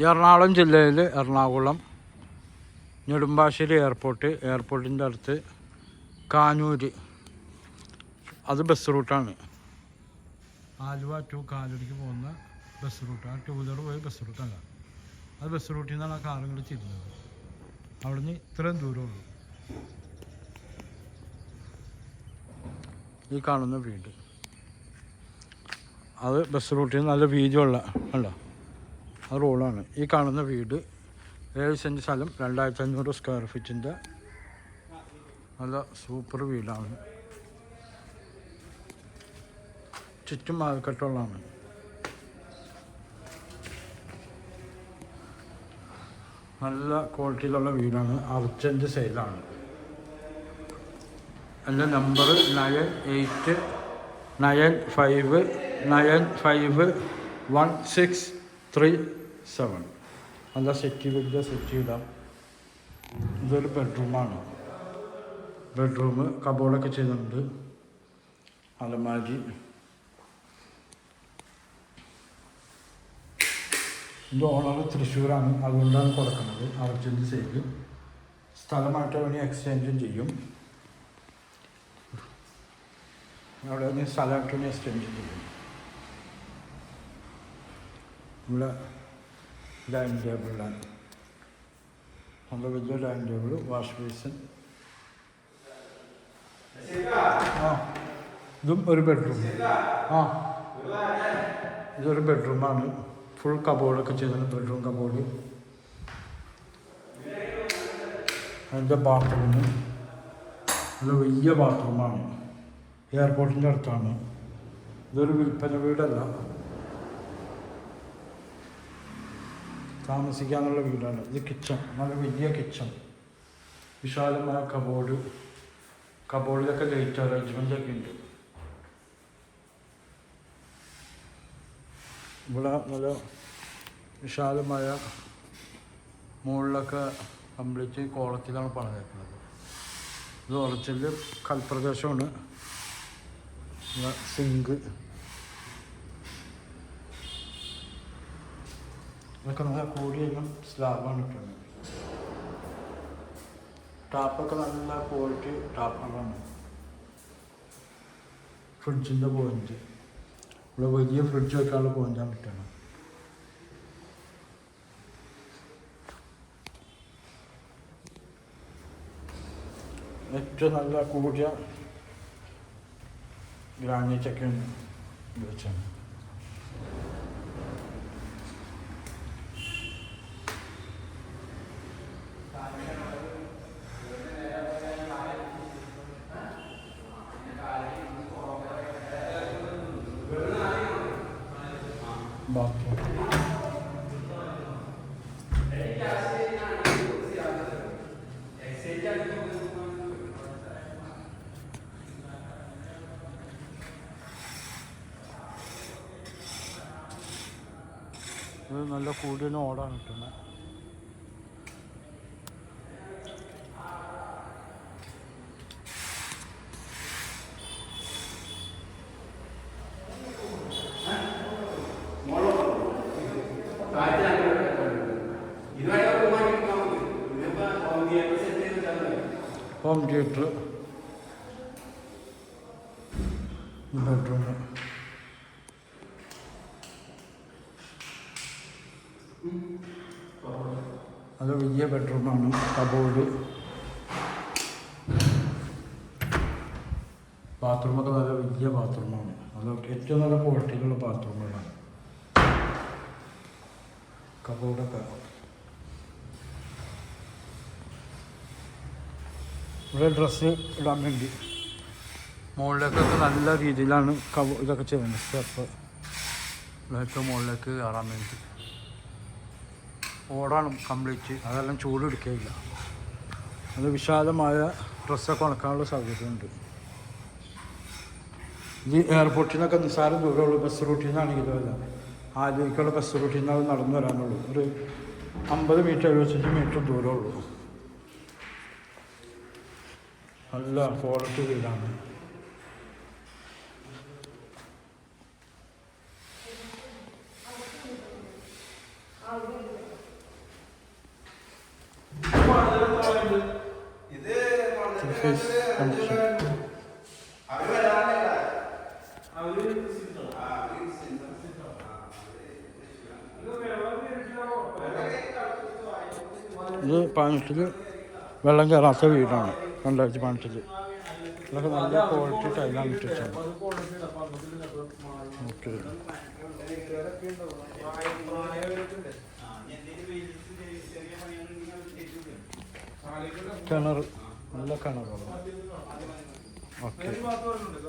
എറണാകുളം ജില്ലയിൽ എറണാകുളം നെടുമ്പാശ്ശേരി എയർപോർട്ടിൻ്റെ അടുത്ത് കാഞ്ഞൂര്, അത് ബസ് റൂട്ടാണ്. ആലുവ ടു കാലടിക്ക് പോകുന്ന ബസ് റൂട്ടാണ്. ടൂ വീലർ പോയി ബസ് റൂട്ടല്ല, അത് ബസ് റൂട്ടിൽ നിന്നാണ് ആ കാറുകൾ തിരിഞ്ഞത്. അവിടുന്ന് ഇത്രയും ദൂരമുള്ളൂ. ഈ കാണുന്ന വീട് അത് ബസ് റൂട്ടിൽ നിന്ന് നല്ല വീതിയുള്ള അല്ല ആ റോഡാണ്. ഈ കാണുന്ന വീട് 7 സെൻറ്റ് സ്ഥലം, 2500 സ്ക്വയർ ഫീറ്റിൻ്റെ നല്ല സൂപ്പർ വീടാണ്. ചുറ്റും മാർക്കറ്റുള്ളതാണ്. നല്ല ക്വാളിറ്റിയിലുള്ള വീടാണ്. അർജൻറ്റ് സെയിലാണ്. എൻ്റെ നമ്പർ 9895951637. നല്ല സെക്യൂരിറ്റി ഇടാം. ഇതൊരു ബെഡ്റൂമാണ്. ബെഡ്റൂം കബോർഡൊക്കെ ചെയ്തിട്ടുണ്ട്. അലമാരി. ഇത് ഓണർ തൃശ്ശൂരാണ്, അതുകൊണ്ടാണ് കൊടുക്കുന്നത്. Urgent sale. സ്ഥലമായിട്ട് വേണമെങ്കിൽ എക്സ്ചേഞ്ചും ചെയ്യും. അവിടെ നിന്ന് സ്ഥലമായിട്ട് എക്സ്ചേഞ്ച് ചെയ്യും. ഇവിടെ ഡൈനിങ് ടേബിളിലാണ്. നല്ല വലിയ ഡൈനിങ് ടേബിൾ, വാഷ് ബേസിൻ. ഇതും ഒരു ബെഡ്റൂം. ഇതൊരു ബെഡ്റൂമാണ്. ഫുൾ കബോർഡൊക്കെ ചെയ്തിട്ടുണ്ട്. Bedroom cupboard. അതിൻ്റെ ബാത്റൂം നല്ല വലിയ ബാത്റൂമാണ്. എയർപോർട്ടിൻ്റെ അടുത്താണ്. ഇതൊരു വിൽപ്പന വീടല്ല, താമസിക്കാനുള്ള വീടാണ്. ഇത് കിച്ചൺ, നല്ല വലിയ കിച്ചൺ, വിശാലമായ കബോർഡ്. കബോർഡിലൊക്കെ ലൈറ്റ് അറേഞ്ച്മെൻ്റൊക്കെ ഉണ്ട്. ഇവിടെ നല്ല വിശാലമായ മുകളിലൊക്കെ കംപ്ലീറ്റ് കോളത്തിലാണ് പണിതേക്കുന്നത്. ഇത് ഒറിജിനൽ കൽപ്രദേശമാണ്. സിങ്ക് ഇതൊക്കെ നല്ല കൂടിയ സ്ലാബാണ് ഇട്ടുള്ളത്. ടാപ്പൊക്കെ നല്ല ക്വാളിറ്റി ടാപ്പുകളാണ്. ഫ്രിഡ്ജിൻ്റെ പോയിന്റ്, ഇവിടെ വലിയ ഫ്രിഡ്ജ് വെക്കാനുള്ള പോയിന്റാണ് കിട്ടുന്നത്. ഏറ്റവും നല്ല കൂടിയ ഗ്രാനൈറ്റൊക്കെ വെച്ചാണ്. ബാത്റൂം ഇത് നല്ല കൂടിയ ഓടാണ് കിട്ടുന്നത്. Home theatre, bedroom. അത് വലിയ ബെഡ്റൂമാണ്. കബോർഡ്, ബാത്റൂമൊക്കെ നല്ല വലിയ ബാത്റൂമാണ്. അത് ഏറ്റവും നല്ല ക്വാളിറ്റിയിലുള്ള ബാത്റൂമുകളാണ്. കബോർഡൊക്കെ ഇവിടെ ഡ്രസ്സ് ഇടാൻ വേണ്ടി മുകളിലേക്കൊക്കെ നല്ല രീതിയിലാണ് ഇതൊക്കെ ചെയ്യുന്നത്. സ്റ്റെപ്പ് ഇതൊക്കെ മുകളിലേക്ക് കയറാൻ വേണ്ടി ഓടാണ് കംപ്ലീറ്റ്. അതെല്ലാം ചൂടെടുക്കുകയില്ല. അത് വിശാലമായ ഡ്രസ്സൊക്കെ ഉണക്കാനുള്ള സൗകര്യമുണ്ട്. ഈ എയർപോർട്ടിൽ നിന്നൊക്കെ നിസ്സാരം ദൂരമുള്ളൂ. ബസ് റൂട്ടിൽ നിന്നാണെങ്കിലും അല്ല, ആലുവയ്ക്കുള്ള ബസ് റൂട്ടിൽ നിന്ന് അത് നടന്നു വരാനുള്ളൂ. ഒരു 50 മീറ്റർ 75 മീറ്റർ ദൂരമുള്ളൂ. നല്ല ക്വാളിറ്റി വീടാണ്. Face condition. ഇത് 18 വെള്ളം കയറാത്ത വീടാണ്. 2018 ഇതൊക്കെ നല്ല ക്വാളിറ്റി ടൈലാണ് ഇട്ടിട്ടാണ്. ഓക്കെ, കിണർ നല്ല കിണറാണ്. ഓക്കെ.